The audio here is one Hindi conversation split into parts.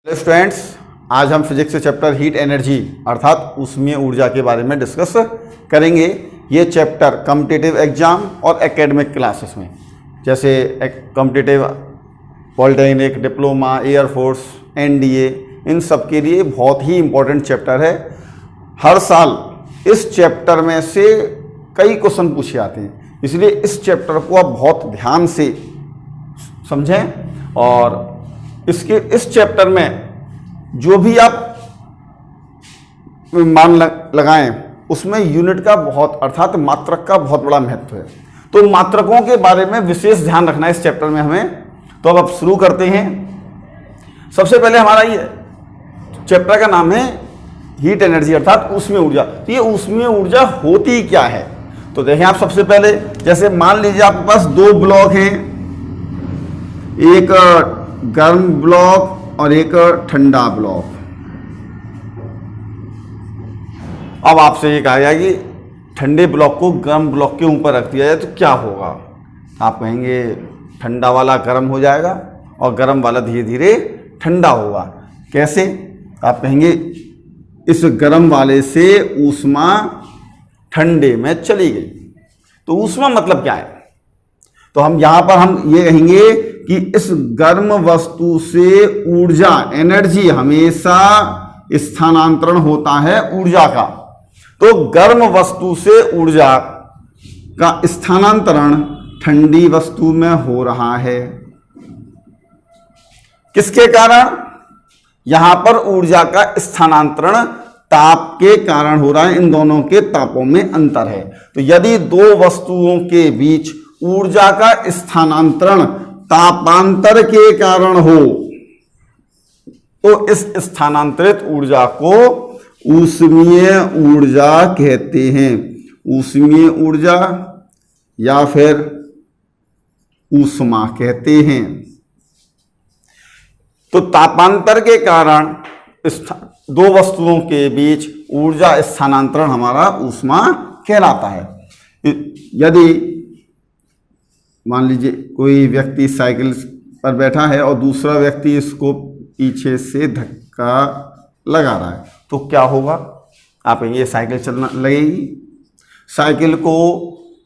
हेलो स्टूडेंट्स, आज हम फिजिक्स के चैप्टर हीट एनर्जी अर्थात ऊष्मीय ऊर्जा के बारे में डिस्कस करेंगे। ये चैप्टर कॉम्पिटिटिव एग्जाम और एकेडमिक क्लासेस में, जैसे competitive polytechnic, diploma, air force, NDA, इन सब के लिए बहुत ही इम्पोर्टेंट चैप्टर है। हर साल इस चैप्टर में से कई क्वेश्चन पूछे आते हैं, इसलिए इस चैप्टर को आप बहुत ध्यान से समझें। और इस चैप्टर में जो भी आप मान लगाएं उसमें यूनिट का बहुत अर्थात मात्रक का बहुत बड़ा महत्व है। तो मात्रकों के बारे में विशेष ध्यान रखना है इस चैप्टर में हमें। तो अब शुरू करते हैं। सबसे पहले हमारा ये चैप्टर का नाम है हीट एनर्जी अर्थात ऊष्मीय ऊर्जा। तो ये ऊष्मीय ऊर्जा होती क्या है, तो देखें आप। सबसे पहले जैसे मान लीजिए आपके पास दो ब्लॉक हैं, एक गर्म ब्लॉक और एक ठंडा ब्लॉक। अब आपसे ये कहा गया कि ठंडे ब्लॉक को गर्म ब्लॉक के ऊपर रख दिया जाए तो क्या होगा। आप कहेंगे ठंडा वाला गर्म हो जाएगा और गर्म वाला धीरे धीरे ठंडा होगा। कैसे? आप कहेंगे इस गर्म वाले से ऊष्मा ठंडे में चली गई। तो ऊष्मा मतलब क्या है? तो हम यहां पर हम ये कहेंगे कि इस गर्म वस्तु से ऊर्जा एनर्जी हमेशा स्थानांतरण होता है ऊर्जा का। तो गर्म वस्तु से ऊर्जा का स्थानांतरण ठंडी वस्तु में हो रहा है। किसके कारण? यहां पर ऊर्जा का स्थानांतरण ताप के कारण हो रहा है। इन दोनों के तापों में अंतर है। तो यदि दो वस्तुओं के बीच ऊर्जा का स्थानांतरण तापांतर के कारण हो तो इस स्थानांतरित ऊर्जा को ऊष्मीय ऊर्जा कहते हैं। ऊष्मीय ऊर्जा या फिर ऊष्मा कहते हैं। तो तापांतर के कारण दो वस्तुओं के बीच ऊर्जा स्थानांतरण हमारा ऊष्मा कहलाता है। यदि मान लीजिए कोई व्यक्ति साइकिल पर बैठा है और दूसरा व्यक्ति इसको पीछे से धक्का लगा रहा है तो क्या होगा? आप ये साइकिल चलना लगेगी। साइकिल को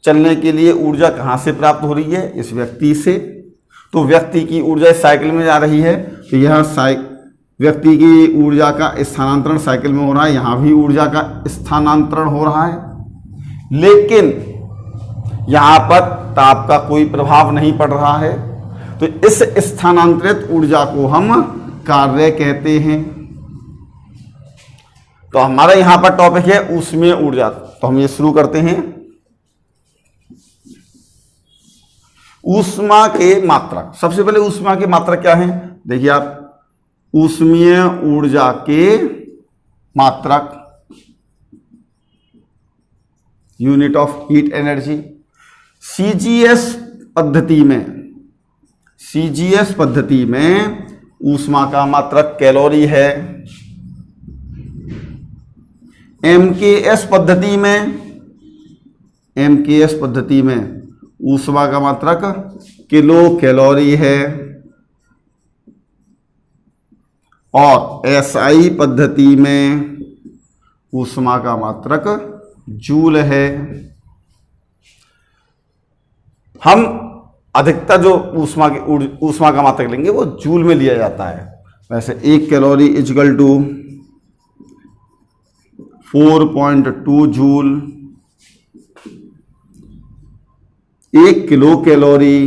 चलने के लिए ऊर्जा कहाँ से प्राप्त हो रही है? इस व्यक्ति से। तो व्यक्ति की ऊर्जा इस साइकिल में जा रही है, तो यह व्यक्ति की ऊर्जा का स्थानांतरण साइकिल में हो रहा है। यहाँ भी ऊर्जा का स्थानांतरण हो रहा है, लेकिन यहाँ पर ताप का कोई प्रभाव नहीं पड़ रहा है। तो इस स्थानांतरित ऊर्जा को हम कार्य कहते हैं। तो हमारा यहां पर टॉपिक है ऊष्मीय ऊर्जा। तो हम ये शुरू करते हैं। ऊष्मा के मात्रक। सबसे पहले ऊष्मा के मात्रक क्या है? देखिए आप, ऊष्मीय ऊर्जा के मात्रक unit of heat energy. CGS पद्धति में ऊष्मा का मात्रक कैलोरी है। एमकेएस पद्धति में ऊष्मा का मात्रक किलो कैलोरी है। और एसआई पद्धति में ऊष्मा का मात्रक जूल है। हम अधिकतर जो ऊष्मा का मात्रक लेंगे वो जूल में लिया जाता है। वैसे 1 calorie equal to 4.2 joule. 1 kilo calorie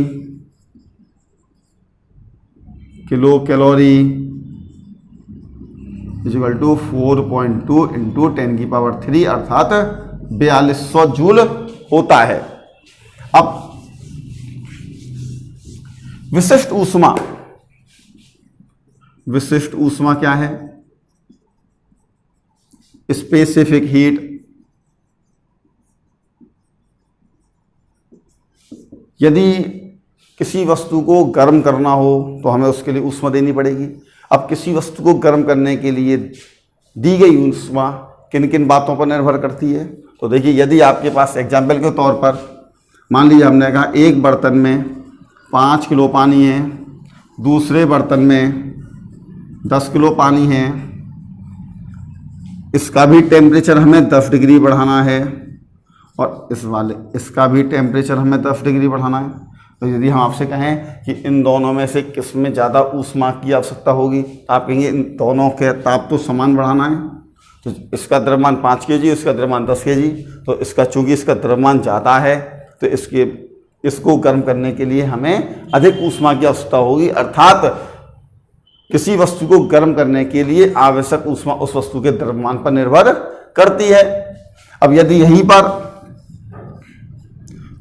equal to 4.2 into 10³ अर्थात 4200 जूल होता है। अब विशिष्ट ऊष्मा क्या है? Specific heat. यदि किसी वस्तु को गर्म करना हो तो हमें उसके लिए ऊष्मा देनी पड़ेगी। अब किसी वस्तु को गर्म करने के लिए दी गई ऊष्मा किन किन बातों पर निर्भर करती है? तो देखिए, यदि आपके पास एग्जाम्पल के तौर पर मान लीजिए हमने कहा एक बर्तन में 5 किलो पानी है, दूसरे बर्तन में 10 किलो पानी है, इसका भी टेम्परेचर हमें 10 डिग्री बढ़ाना है और इसका भी टेम्परेचर हमें 10 डिग्री बढ़ाना है। तो यदि हम आपसे कहें कि इन दोनों में से किस में ज़्यादा ऊष्मा की आवश्यकता होगी, तो आप कहेंगे इन दोनों के ताप तो समान बढ़ाना है। तो इसका द्रव्यमान 5 kg, इसका द्रव्यमान 10 kg, तो इसका चूँकि इसका द्रव्यमान ज़्यादा है तो इसको गर्म करने के लिए हमें अधिक ऊष्मा की आवश्यकता होगी। अर्थात किसी वस्तु को गर्म करने के लिए आवश्यक ऊष्मा उस वस्तु के द्रव्यमान पर निर्भर करती है। अब यदि यहीं पर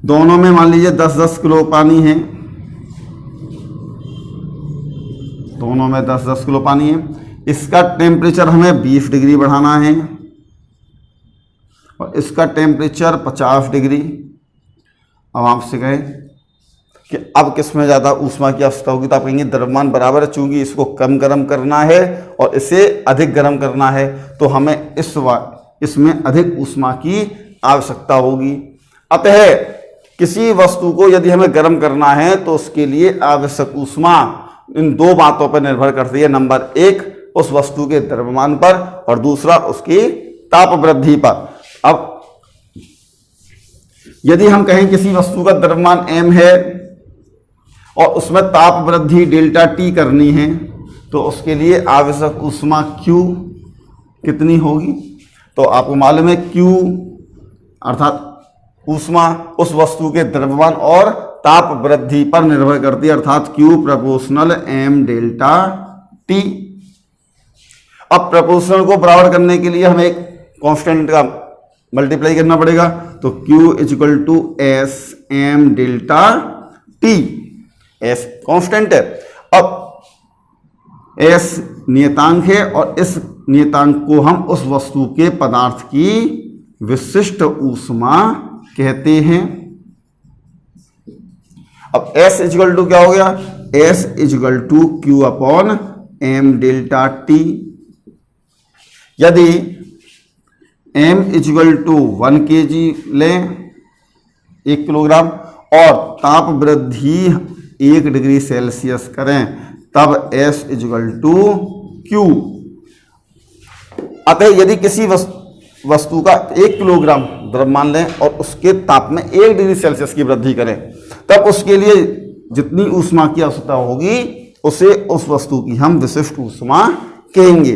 दोनों में मान लीजिए 10-10 किलो पानी है, दोनों में 10-10 किलो पानी है, इसका टेम्परेचर हमें 20 डिग्री बढ़ाना है और इसका टेम्परेचर 50 डिग्री। अब आपसे कहें कि अब किस में ज़्यादा ऊष्मा की आवश्यकता होगी, तो आप कहेंगे द्रव्यमान बराबर है, चूंकि इसको कम गर्म करना है और इसे अधिक गर्म करना है तो हमें इसमें अधिक ऊष्मा की आवश्यकता होगी। अतः किसी वस्तु को यदि हमें गर्म करना है तो उसके लिए आवश्यक ऊष्मा इन दो बातों पर निर्भर करती है। नंबर 1 उस वस्तु के द्रव्यमान पर और दूसरा उसकी ताप वृद्धि पर। अब यदि हम कहें किसी वस्तु का द्रव्यमान m है और उसमें ताप वृद्धि डेल्टा T करनी है तो उसके लिए आवश्यक ऊष्मा Q कितनी होगी। तो आपको मालूम है Q अर्थात ऊष्मा उस वस्तु के द्रव्यमान और ताप वृद्धि पर निर्भर करती है, अर्थात Q proportional m delta T। अब प्रोपोर्शनल को बराबर करने के लिए हमें एक कांस्टेंट का मल्टीप्लाई करना पड़ेगा, तो Q equal to S M delta T। S constant है, अब एस नियतांक है और इस नियतांक को हम उस वस्तु के पदार्थ की विशिष्ट ऊष्मा कहते हैं। अब S इक्वल टू क्या हो गया, S equal to Q upon m delta T। यदि m इक्वल टू 1 kg लें 1 किलोग्राम और ताप वृद्धि 1 डिग्री सेल्सियस करें तब S इक्वल टू Q। अतः यदि किसी वस्तु का 1 किलोग्राम द्रव्यमान लें और उसके ताप में 1 डिग्री सेल्सियस की वृद्धि करें तब उसके लिए जितनी ऊष्मा की आवश्यकता होगी उसे उस वस्तु की हम विशिष्ट ऊष्मा कहेंगे।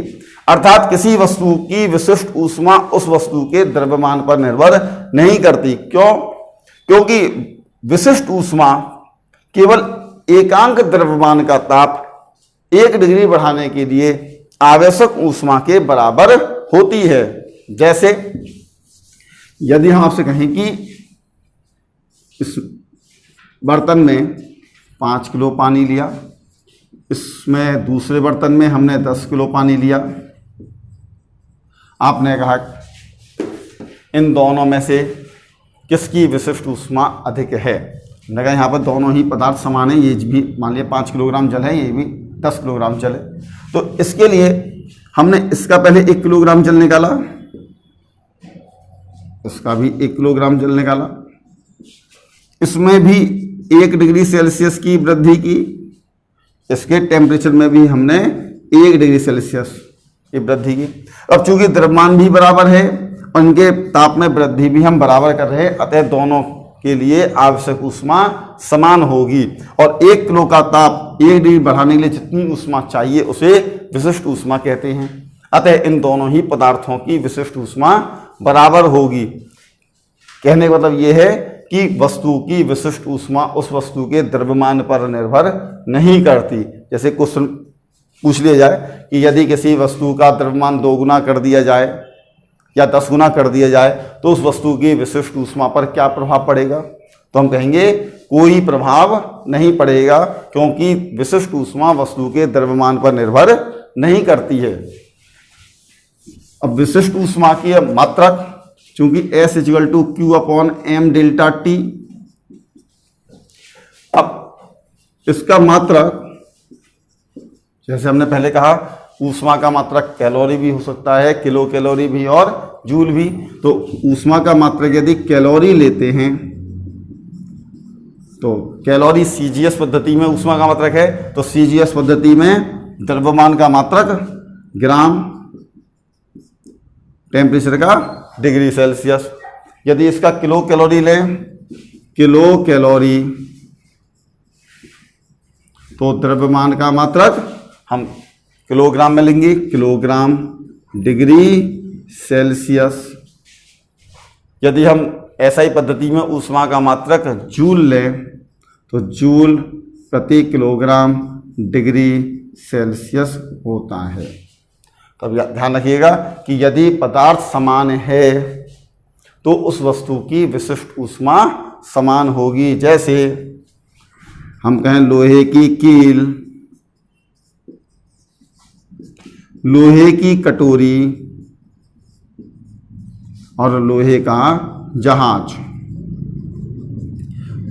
अर्थात किसी वस्तु की विशिष्ट ऊष्मा उस वस्तु के द्रव्यमान पर निर्भर नहीं करती। क्यों? क्योंकि विशिष्ट ऊष्मा केवल एकांक द्रव्यमान का ताप 1 डिग्री बढ़ाने के लिए आवश्यक ऊष्मा के बराबर होती है। जैसे यदि हम आपसे कहें कि इस बर्तन में 5 किलो पानी लिया, इसमें दूसरे बर्तन में हमने 10 किलो पानी लिया, आपने कहा इन दोनों में से किसकी विशिष्ट ऊष्मा अधिक है। मैंने कहा यहाँ पर दोनों ही पदार्थ समान है, ये भी मान लिया 5 किलोग्राम जल है, ये भी 10 किलोग्राम जल है। तो इसके लिए हमने इसका पहले 1 किलोग्राम जल निकाला, इसका भी 1 किलोग्राम जल निकाला, इसमें भी 1 डिग्री सेल्सियस की वृद्धि की, इसके टेम्परेचर में भी हमने 1 डिग्री सेल्सियस की वृद्धि की। अब चूंकि द्रव्यमान भी बराबर है, उनके ताप में वृद्धि भी हम बराबर कर रहे हैं, अतः दोनों के लिए आवश्यक ऊष्मा समान होगी और 1 किलो का ताप 1 डिग्री बढ़ाने के लिए जितनी ऊष्मा चाहिए उसे विशिष्ट ऊष्मा कहते हैं। अतः इन दोनों ही पदार्थों की विशिष्ट ऊष्मा बराबर होगी। कहने का मतलब यह है कि वस्तु की विशिष्ट ऊष्मा उस वस्तु के द्रव्यमान पर निर्भर नहीं करती। जैसे क्वेश्चन पूछ लिया जाए कि यदि किसी वस्तु का द्रव्यमान 2 गुना कर दिया जाए या 10 गुना कर दिया जाए तो उस वस्तु की विशिष्ट ऊष्मा पर क्या प्रभाव पड़ेगा, तो हम कहेंगे कोई प्रभाव नहीं पड़ेगा, क्योंकि विशिष्ट ऊष्मा वस्तु के द्रव्यमान पर निर्भर नहीं करती है। अब विशिष्ट ऊष्मा की मात्रक चूंकि S equal to Q upon m delta T। अब इसका मात्रक जैसे हमने पहले कहा ऊष्मा का मात्रक कैलोरी भी हो सकता है, किलो कैलोरी भी और जूल भी। तो ऊष्मा का मात्रक यदि कैलोरी लेते हैं तो कैलोरी CGS पद्धति में ऊष्मा का मात्रक है, तो CGS पद्धति में द्रव्यमान का मात्रक ग्राम, टेम्परेचर का डिग्री सेल्सियस। यदि इसका किलो कैलोरी लें, किलो कैलोरी, तो द्रव्यमान का मात्रक हम किलोग्राम में लेंगे, किलोग्राम डिग्री सेल्सियस। यदि हम एसआई पद्धति में ऊष्मा का मात्रक जूल लें, तो जूल प्रति किलोग्राम डिग्री सेल्सियस होता है। तब ध्यान रखिएगा कि यदि पदार्थ समान है तो उस वस्तु की विशिष्ट ऊष्मा समान होगी। जैसे हम कहें लोहे की कील, लोहे की कटोरी और लोहे का जहाज,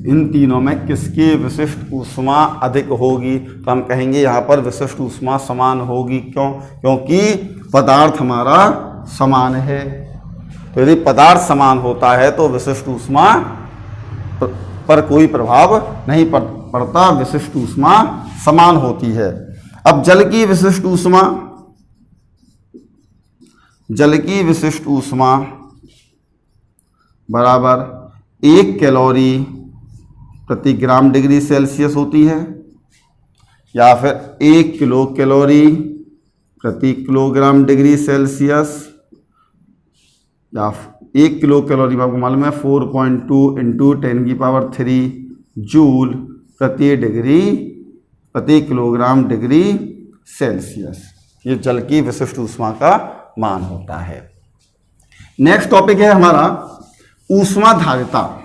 इन तीनों में किसकी विशिष्ट ऊष्मा अधिक होगी? तो हम कहेंगे यहाँ पर विशिष्ट ऊष्मा समान होगी। क्यों? क्योंकि पदार्थ हमारा समान है। तो यदि पदार्थ समान होता है तो विशिष्ट ऊष्मा पर कोई प्रभाव नहीं पड़ता, विशिष्ट ऊष्मा समान होती है। अब जल की विशिष्ट ऊष्मा, जल की विशिष्ट ऊष्मा बराबर 1 कैलोरी प्रति ग्राम डिग्री सेल्सियस होती है, या फिर 1 किलो कैलोरी प्रति किलोग्राम डिग्री सेल्सियस, या 1 किलो कैलोरी आपको मालूम है 4.2 इंटू 10⁻³ जूल प्रति किलोग्राम डिग्री सेल्सियस। ये जल की विशिष्ट ऊष्मा का मान होता है। नेक्स्ट टॉपिक है हमारा ऊष्माधारिता।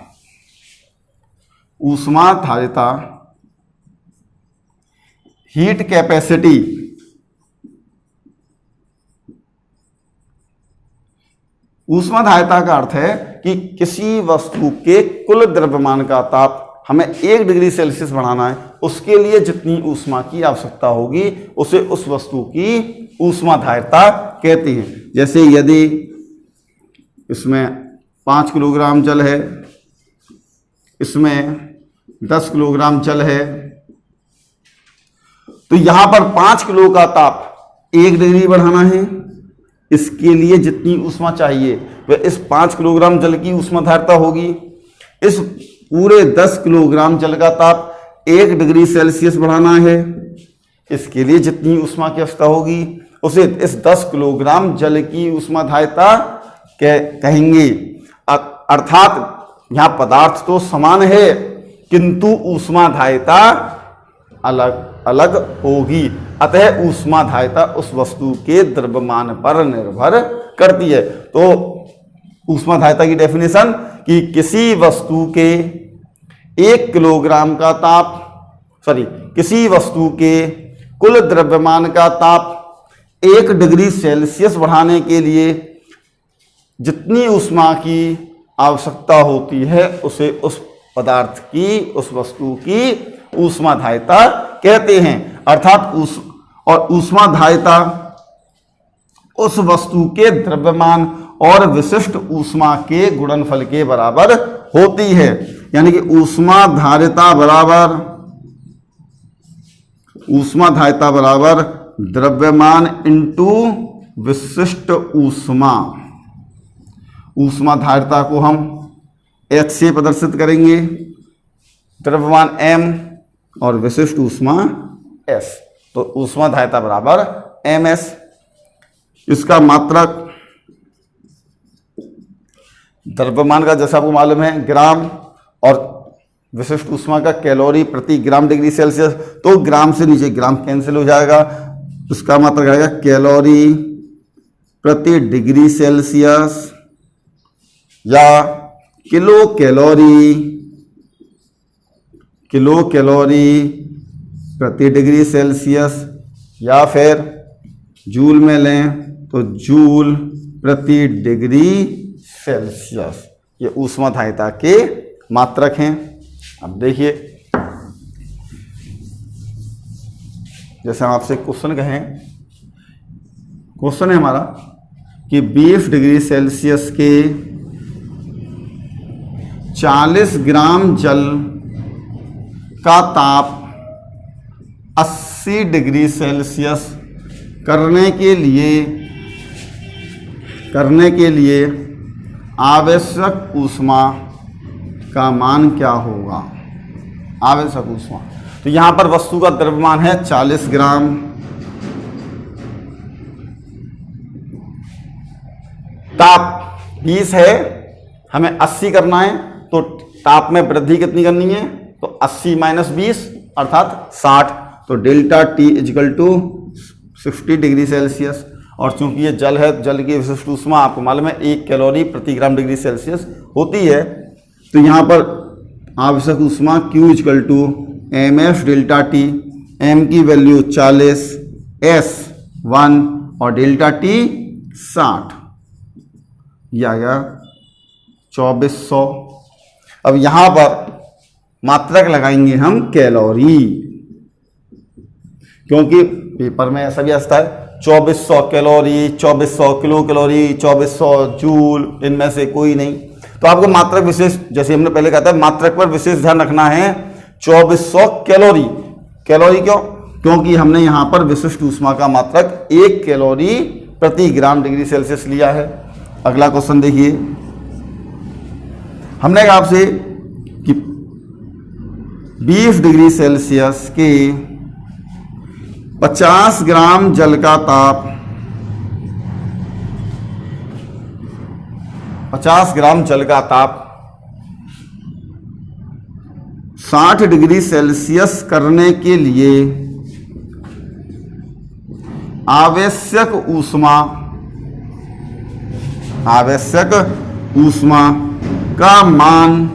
ऊष्माधारिता, हीट कैपेसिटी। ऊष्माधारिता का अर्थ है कि किसी वस्तु के कुल द्रव्यमान का ताप हमें 1 डिग्री सेल्सियस बढ़ाना है, उसके लिए जितनी ऊष्मा की आवश्यकता होगी उसे उस वस्तु की ऊष्माधारिता कहती हैं। जैसे यदि इसमें 5 किलोग्राम जल है, इसमें 10 किलोग्राम जल है, तो यहां पर 5 किलो का ताप 1 डिग्री बढ़ाना है, इसके लिए जितनी ऊष्मा चाहिए वह इस 5 किलोग्राम जल की ऊष्माधारिता होगी। इस पूरे 10 किलोग्राम जल का ताप 1 डिग्री सेल्सियस बढ़ाना है, इसके लिए जितनी ऊष्मा की आवश्यकता होगी उसे इस 10 किलोग्राम जल की ऊष्माधारिता कहेंगे। अर्थात यहां पदार्थ तो समान है किंतु ऊष्माधारिता अलग अलग होगी। अतः ऊष्माधारिता उस वस्तु के द्रव्यमान पर निर्भर करती है। तो ऊष्माधारिता की डेफिनेशन कि किसी वस्तु के 1 किलोग्राम का ताप, किसी वस्तु के कुल द्रव्यमान का ताप 1 डिग्री सेल्सियस बढ़ाने के लिए जितनी ऊष्मा की आवश्यकता होती है उसे उस पदार्थ की, उस वस्तु की ऊष्माधारिता कहते हैं। अर्थात ऊष्माधारिता उस वस्तु के द्रव्यमान और विशिष्ट ऊष्मा के गुणनफल के बराबर होती है। यानी कि ऊष्माधारिता बराबर द्रव्यमान इंटू विशिष्ट ऊष्मा। ऊष्माधारिता को हम H से प्रदर्शित करेंगे, द्रव्यमान M और विशिष्ट ऊष्मा S। तो ऊष्माधारिता बराबर MS। इसका मात्रक द्रव्यमान का जैसा आपको मालूम है ग्राम और विशिष्ट ऊष्मा का कैलोरी प्रति ग्राम डिग्री सेल्सियस। तो ग्राम से नीचे ग्राम कैंसिल हो जाएगा, उसका मात्रक आएगा कैलोरी प्रति डिग्री सेल्सियस या किलो कैलोरी प्रति डिग्री सेल्सियस, या फिर जूल में लें तो जूल प्रति डिग्री सेल्सियस। ये ऊष्माधारिता के मात्रक हैं। अब देखिए, जैसे हम आपसे क्वेश्चन कहें, क्वेश्चन है हमारा कि 20 डिग्री सेल्सियस के 40 ग्राम जल का ताप 80 80 डिग्री सेल्सियस करने के लिए आवश्यक ऊष्मा का मान क्या होगा? आवश्यक ऊष्मा, तो यहाँ पर वस्तु का द्रव्यमान है 40 ग्राम, ताप 20 है, हमें 80 करना है, तो ताप में वृद्धि कितनी करनी है? तो 80 माइनस 20 अर्थात 60, तो delta T is equal to 60 degree Celsius. और चूंकि ये जल है, जल की विशिष्ट ऊष्मा आपको मालूम है 1 कैलोरी प्रति ग्राम डिग्री सेल्सियस होती है, तो यहाँ पर आवश्यक ऊष्मा Q is equal to M F delta T, M की वैल्यू 40, एस 1 और डेल्टा टी 60, यह आ गया 2400। अब यहां पर मात्रक लगाएंगे हम कैलोरी, क्योंकि पेपर में ऐसा भी आता है 2400 कैलोरी, 2400 किलो कैलोरी, 2400 जूल, इनमें से कोई नहीं। तो आपको मात्रक विशेष, जैसे हमने पहले कहा था, मात्रक पर विशेष ध्यान रखना है। 2400 कैलोरी, कैलोरी क्यों? क्योंकि हमने यहां पर विशिष्ट ऊष्मा का मात्रक 1 कैलोरी प्रति ग्राम डिग्री सेल्सियस लिया है। अगला क्वेश्चन देखिए, हमने कहा आपसे कि 20 डिग्री सेल्सियस के 50 ग्राम जल का ताप 50 ग्राम जल का ताप 60 डिग्री सेल्सियस करने के लिए आवश्यक ऊष्मा का मान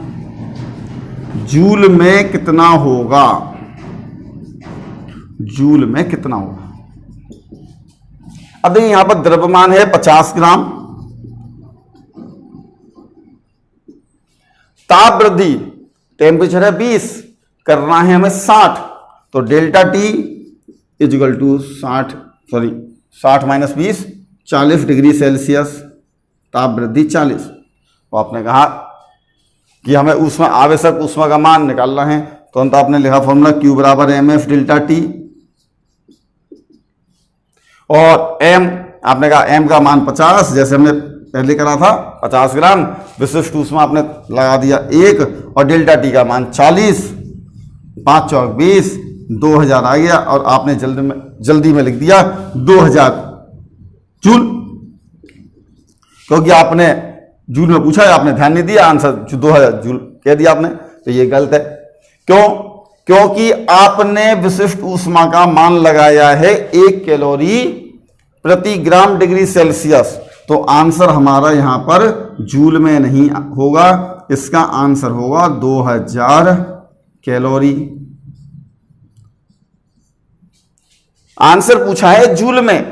जूल में कितना होगा? जूल में कितना होगा? अब देखिए यहां पर द्रव्यमान है 50 ग्राम, ताप वृद्धि टेम्परेचर है 20, करना है हमें 60, तो delta T is equal to 60 minus 20 40 degree Celsius, ताप वृद्धि 40। तो आपने कहा कि हमें ऊष्मा, आवश्यक ऊष्मा का मान निकालना है, तो अंत आपने लिखा फॉर्मूला Q बराबर एम एफ डेल्टा टी, और m आपने कहा m का मान 50, जैसे हमने पहले करा था 50 ग्राम, विशिष्ट ऊष्मा आपने लगा दिया 1, और डेल्टा टी का मान 40, 5 चौक 20, 2000 आ गया, और आपने जल्दी में लिख दिया 2000 जूल, क्योंकि आपने जूल में पूछा है, आपने ध्यान नहीं दिया, आंसर 2000 जूल कह दिया आपने, तो ये गलत है। क्यों? क्योंकि आपने विशिष्ट ऊष्मा का मान लगाया है 1 कैलोरी प्रति ग्राम डिग्री सेल्सियस, तो आंसर हमारा यहां पर जूल में नहीं होगा, इसका आंसर होगा 2000 कैलोरी। आंसर पूछा है जूल में,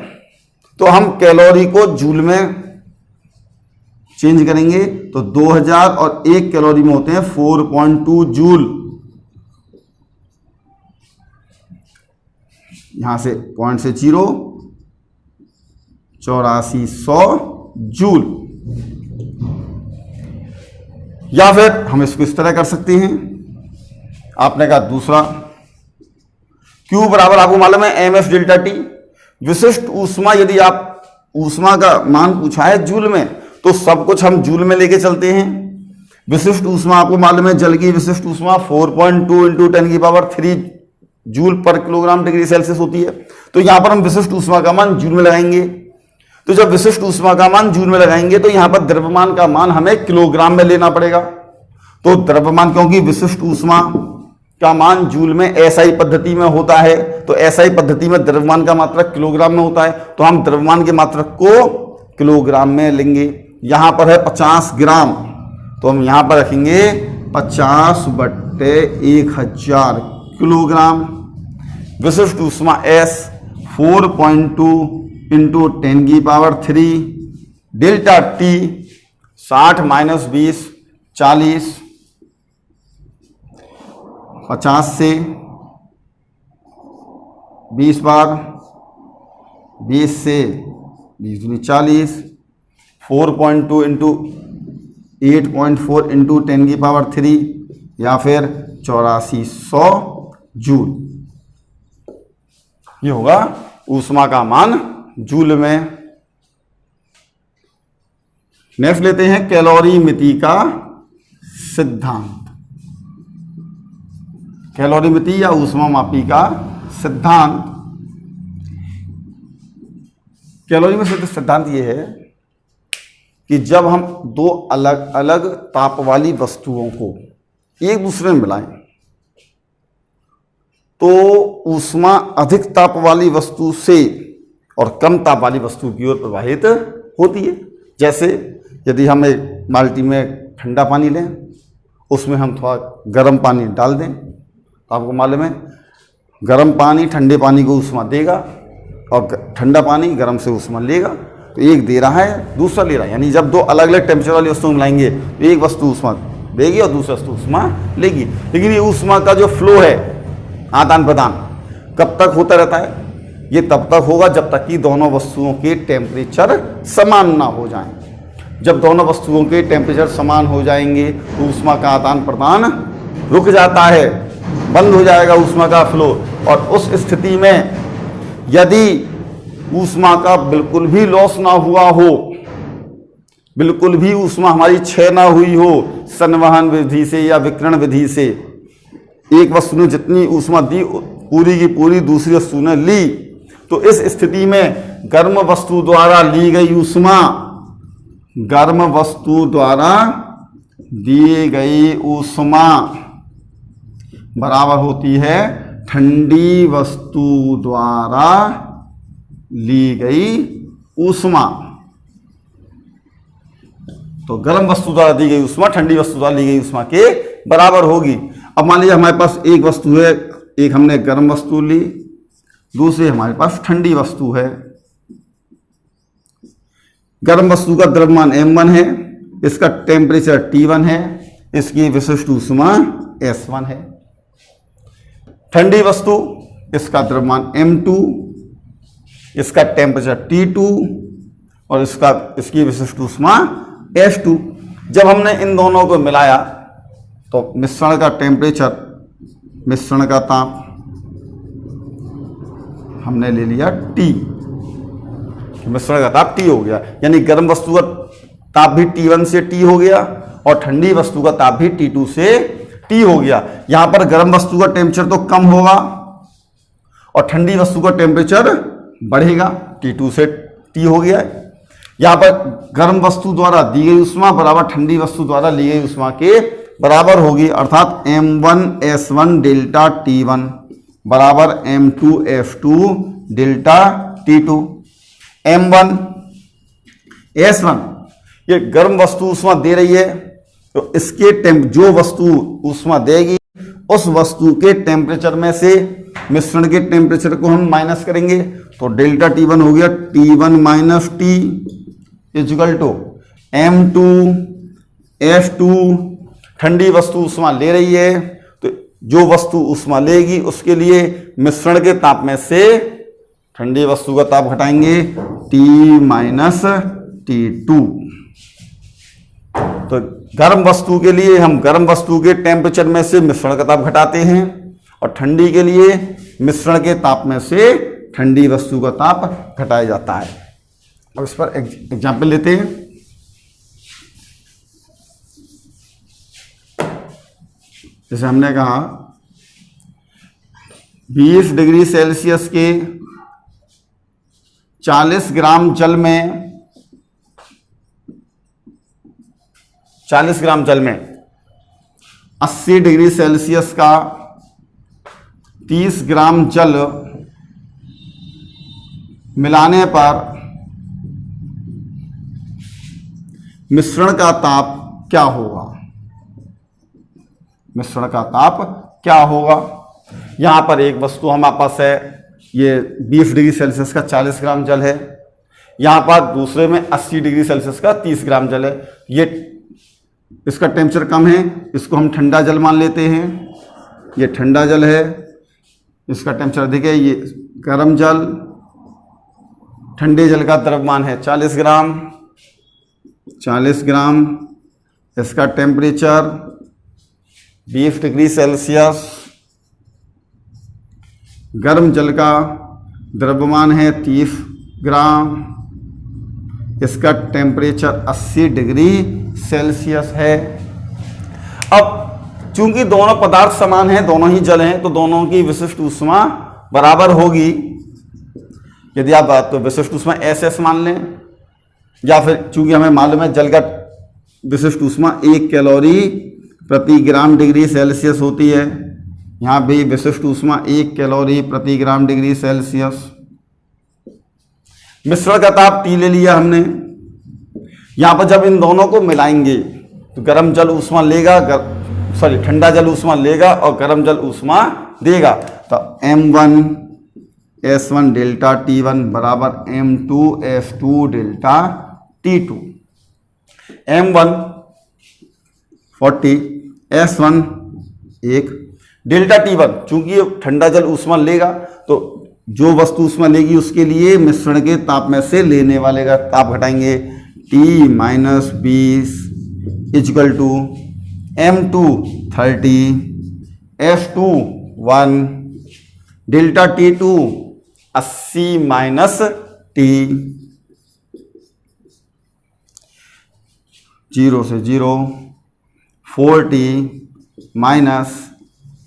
तो हम कैलोरी को जूल में चेंज करेंगे, तो 2000 और 1 कैलोरी में होते हैं 4.2 जूल। यहां से पॉइंट से 0, 8400 जूल। या फिर हम इसको इस तरह कर सकते हैं, आपने कहा दूसरा Q बराबर आपको मालूम है एम एफ डेल्टा टी, विशिष्ट ऊष्मा, यदि आप ऊष्मा का मान पूछा है जूल में, तो सब कुछ हम जूल में लेके चलते हैं। विशिष्ट ऊष्मा आपको मालूम है, जल की विशिष्ट ऊष्मा 4.2 इंटू 10 की पावर 3 जूल पर किलोग्राम डिग्री सेल्सियस होती है, तो यहां पर हम विशिष्ट ऊष्मा का मान जूल में लगाएंगे। तो जब विशिष्ट ऊष्मा का मान जूल में लगाएंगे, तो यहां पर द्रव्यमान का मान हमें किलोग्राम में लेना पड़ेगा। तो द्रव्यमान, क्योंकि विशिष्ट ऊष्मा का मान जूल में एसआई पद्धति में होता है, तो एसआई पद्धति में द्रव्यमान का मात्रक किलोग्राम में होता है, तो हम द्रव्यमान के मात्रक को किलोग्राम में लेंगे। यहां पर है 50 ग्राम, तो हम यहां पर रखेंगे 50/1000 किलोग्राम। विशिष्ट ऊष्मा S 4.2 इंटू 10 की पावर 3, डेल्टा T 60 माइनस 20 40, 50 से 20 बार, 20 से 20 दूनी 40, 4.2 इंटू 8.4 इंटू 10 की पावर 3, या फिर 8400 जूल। ये होगा ऊष्मा का मान जूल में। नेक्स्ट लेते हैं कैलोरीमिति का सिद्धांत। कैलोरीमिति या ऊष्मा मापी का सिद्धांत। कैलोरी में सिद्धांत ये है कि जब हम दो अलग अलग ताप वाली वस्तुओं को एक दूसरे में मिलाएं तो ऊष्मा अधिक ताप वाली वस्तु से और कम ताप वाली वस्तु की ओर प्रवाहित होती है। जैसे यदि हम एक बाल्टी में ठंडा पानी लें, उसमें हम थोड़ा गर्म पानी डाल दें, तो आपको मालूम है गर्म पानी ठंडे पानी को ऊष्मा देगा और ठंडा पानी गर्म से ऊष्मा लेगा। तो एक दे रहा है, दूसरा ले रहा है, यानी जब दो अलग अलग टेम्परेचर वाली वस्तुओं मिलाएंगे तो एक वस्तु ऊष्मा देगी और दूसरी वस्तु ऊष्मा लेगी। लेकिन ये ऊष्मा का जो फ्लो है, आदान प्रदान, कब तक होता रहता है? ये तब तक होगा जब तक कि दोनों वस्तुओं के टेम्परेचर समान ना हो जाएं। जब दोनों वस्तुओं के टेम्परेचर समान हो जाएंगे तो ऊष्मा का आदान प्रदान रुक जाता है, बंद हो जाएगा ऊष्मा का फ्लो। और उस स्थिति में यदि ऊष्मा का बिल्कुल भी लॉस ना हुआ हो, बिल्कुल भी ऊष्मा हमारी क्षय ना हुई हो संवहन विधि से या विकिरण विधि से, एक वस्तु ने जितनी ऊष्मा दी पूरी की पूरी दूसरी वस्तु ने ली, तो इस स्थिति में गर्म वस्तु द्वारा ली गई ऊष्मा, गर्म वस्तु द्वारा दी गई ऊष्मा बराबर होती है ठंडी वस्तु द्वारा ली गई ऊष्मा। तो गर्म वस्तु द्वारा दी गई ऊष्मा ठंडी वस्तु द्वारा ली गई ऊष्मा के बराबर होगी। अब मान लीजिए हमारे पास एक वस्तु है, एक हमने गर्म वस्तु ली, दूसरी हमारे पास ठंडी वस्तु है। गर्म वस्तु का द्रव्यमान m1 है, इसका टेम्परेचर T1 है, इसकी विशिष्ट ऊष्मा S1 है। ठंडी वस्तु, इसका द्रव्यमान m2, इसका टेम्परेचर T2 और इसकी विशिष्ट ऊष्मा S2। जब हमने इन दोनों को मिलाया तो मिश्रण का टेम्परेचर, मिश्रण का ताप हमने ले लिया T, मिश्रण का ताप T हो गया, यानी गर्म वस्तु का ताप भी T1 से T हो गया और ठंडी वस्तु का ताप भी T2 से T हो गया। यहां पर गर्म वस्तु का टेम्परेचर तो कम होगा और ठंडी वस्तु का टेम्परेचर बढ़ेगा, T2 से T हो गया। यहां पर गर्म वस्तु द्वारा दी गई ऊष्मा बराबर ठंडी वस्तु द्वारा ली गई ऊष्मा के बराबर होगी, अर्थात m1s1 डेल्टा T1 बराबर m2f2 delta T2। m1 s1 ये गर्म वस्तु ऊष्मा दे रही है, तो इसके जो वस्तु ऊष्मा देगी उस वस्तु के टेम्परेचर में से मिश्रण के टेम्परेचर को हम माइनस करेंगे, तो डेल्टा T1 हो गया T1 minus T equal to m2 f2। ठंडी वस्तु ऊष्मा ले रही है, तो जो वस्तु ऊष्मा लेगी उसके लिए मिश्रण के ताप में से ठंडी वस्तु का ताप घटाएंगे T माइनस T2। तो गर्म वस्तु के लिए हम गर्म वस्तु के टेम्परेचर में से मिश्रण का ताप घटाते हैं और ठंडी के लिए मिश्रण के ताप में से ठंडी वस्तु का ताप घटाया जाता है। अब इस पर एग्जाम्पल लेते हैं। जैसे हमने कहा 20 डिग्री सेल्सियस के 40 ग्राम जल में 80 डिग्री सेल्सियस का 30 ग्राम जल मिलाने पर मिश्रण का ताप क्या होगा? मिश्रण का ताप क्या होगा? यहां पर एक वस्तु हमारे पास है, ये 20 डिग्री सेल्सियस का 40 ग्राम जल है, यहां पर दूसरे में 80 डिग्री सेल्सियस का 30 ग्राम जल है। ये इसका टेम्परेचर कम है, इसको हम ठंडा जल मान लेते हैं, ये ठंडा जल है, इसका टेम्परेचर अधिक है, ये गर्म जल। ठंडे जल का द्रव्यमान है 40 ग्राम, इसका टेम्परेचर 20 डिग्री सेल्सियस। गर्म जल का द्रव्यमान है 30 ग्राम, इसका टेम्परेचर 80 डिग्री सेल्सियस है। अब चूंकि दोनों पदार्थ समान हैं, दोनों ही जल हैं, तो दोनों की विशिष्ट ऊष्मा बराबर होगी। यदि आप बात तो विशिष्ट ऊष्मा SS मान लें, या फिर चूंकि हमें मालूम है जल का विशिष्ट ऊष्मा 1 कैलोरी प्रति ग्राम डिग्री सेल्सियस होती है, यहाँ भी विशिष्ट ऊष्मा 1 कैलोरी प्रति ग्राम डिग्री सेल्सियस। मिश्रण का ताप T ले लिया हमने। यहाँ पर जब इन दोनों को मिलाएंगे तो गर्म जल ऊष्मा लेगा, ठंडा जल ऊष्मा लेगा और गर्म जल ऊष्मा देगा। तो M1 S1 डेल्टा T1 बराबर M2 S2 delta T2। M1 40 S1 1 delta T1, चूंकि ठंडा जल ऊष्मा लेगा तो जो वस्तु ऊष्मा लेगी उसके लिए मिश्रण के ताप में से लेने वाले का ताप घटाएंगे। T-20 equal to M2 30 S2 1 delta T2 80 minus T 0 से 0 40 माइनस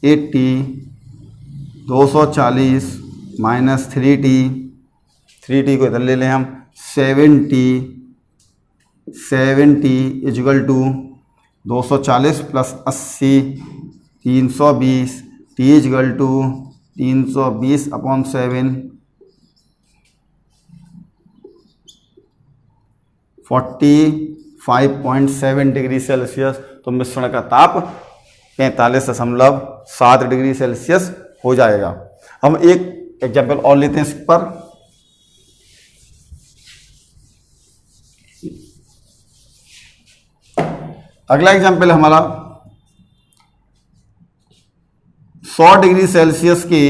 80 240 माइनस 3T को इधर ले लें हम 70 equal to 240 plus 80 320 T equal to 320 upon 7 45.7 degree Celsius. तो मिश्रण का ताप 45.7 डिग्री सेल्सियस हो जाएगा। हम एक एग्जाम्पल और लेते हैं इस पर। अगला एग्जाम्पल हमारा 100 डिग्री सेल्सियस के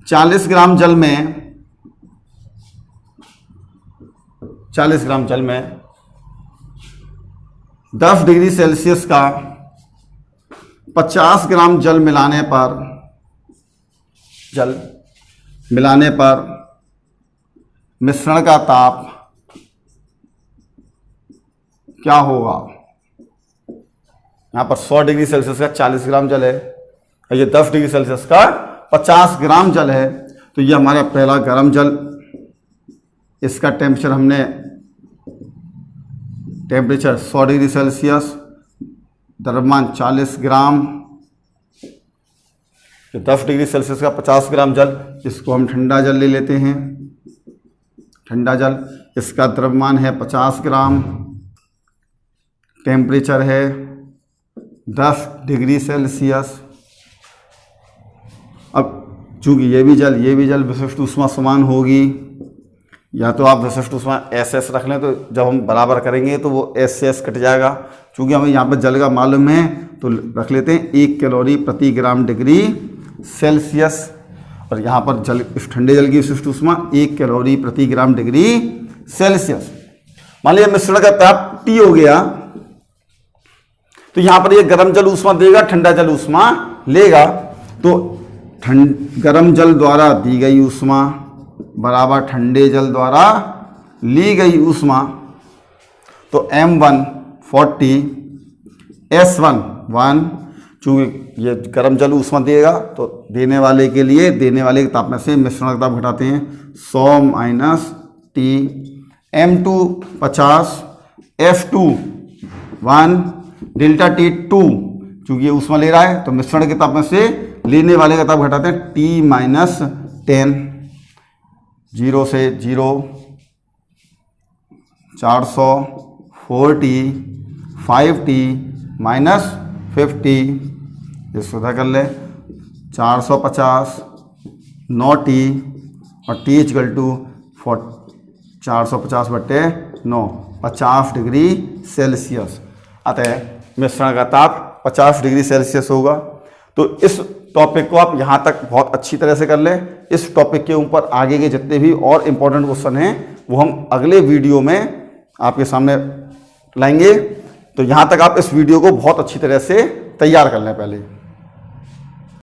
40 ग्राम जल में 10 डिग्री सेल्सियस का 50 ग्राम जल मिलाने पर मिश्रण का ताप क्या होगा। यहां पर 100 डिग्री सेल्सियस का 40 ग्राम जल है और ये 10 डिग्री सेल्सियस का 50 ग्राम जल है। तो ये हमारा पहला गर्म जल, इसका टेम्परेचर हमने 100 डिग्री सेल्सियस, द्रव्यमान 40 ग्राम, 10 डिग्री सेल्सियस का 50 ग्राम जल, इसको हम ठंडा जल ले लेते हैं। ठंडा जल, इसका द्रव्यमान है 50 ग्राम, टेम्परेचर है 10 डिग्री सेल्सियस। अब चूंकि ये भी जल विशिष्ट ऊष्मा समान होगी, या तो आप विशिष्ट ऊष्मा SS रख लें, तो जब हम बराबर करेंगे तो वो SS कट जाएगा। चूंकि हमें यहाँ पर जल का मालूम है तो रख लेते हैं 1 कैलोरी प्रति ग्राम डिग्री सेल्सियस, और यहाँ पर जल, इस ठंडे जल की विशिष्ट ऊष्मा 1 कैलोरी प्रति ग्राम डिग्री सेल्सियस। मान लीजिए मिश्रण का ताप T हो गया, तो यहाँ पर ये गर्म जल ऊष्मा देगा, ठंडा जल ऊष्मा लेगा। तो गर्म जल द्वारा दी गई ऊष्मा बराबर ठंडे जल द्वारा ली गई ऊष्मा। तो M1 40 S1 1, चूँकि ये गर्म जल ऊष्मा देगा तो देने वाले के ताप में से मिश्रण का ताप घटाते हैं 100 minus T। M2 50 F2 1 delta T2, चूँकि ये ऊष्मा ले रहा है तो मिश्रण के ताप में से लेने वाले का ताप घटाते हैं T माइनस 10। 0 से 0 440 5T माइनस 50, ये सुधा कर ले 450 9T और T equal to 450/9 50 degree Celsius. अतः मिश्रण का ताप 50 डिग्री सेल्सियस होगा। तो इस टॉपिक को आप यहाँ तक बहुत अच्छी तरह से कर लें। इस टॉपिक के ऊपर आगे के जितने भी और इम्पोर्टेंट क्वेश्चन हैं वो हम अगले वीडियो में आपके सामने लाएंगे। तो यहाँ तक आप इस वीडियो को बहुत अच्छी तरह से तैयार कर लें पहले।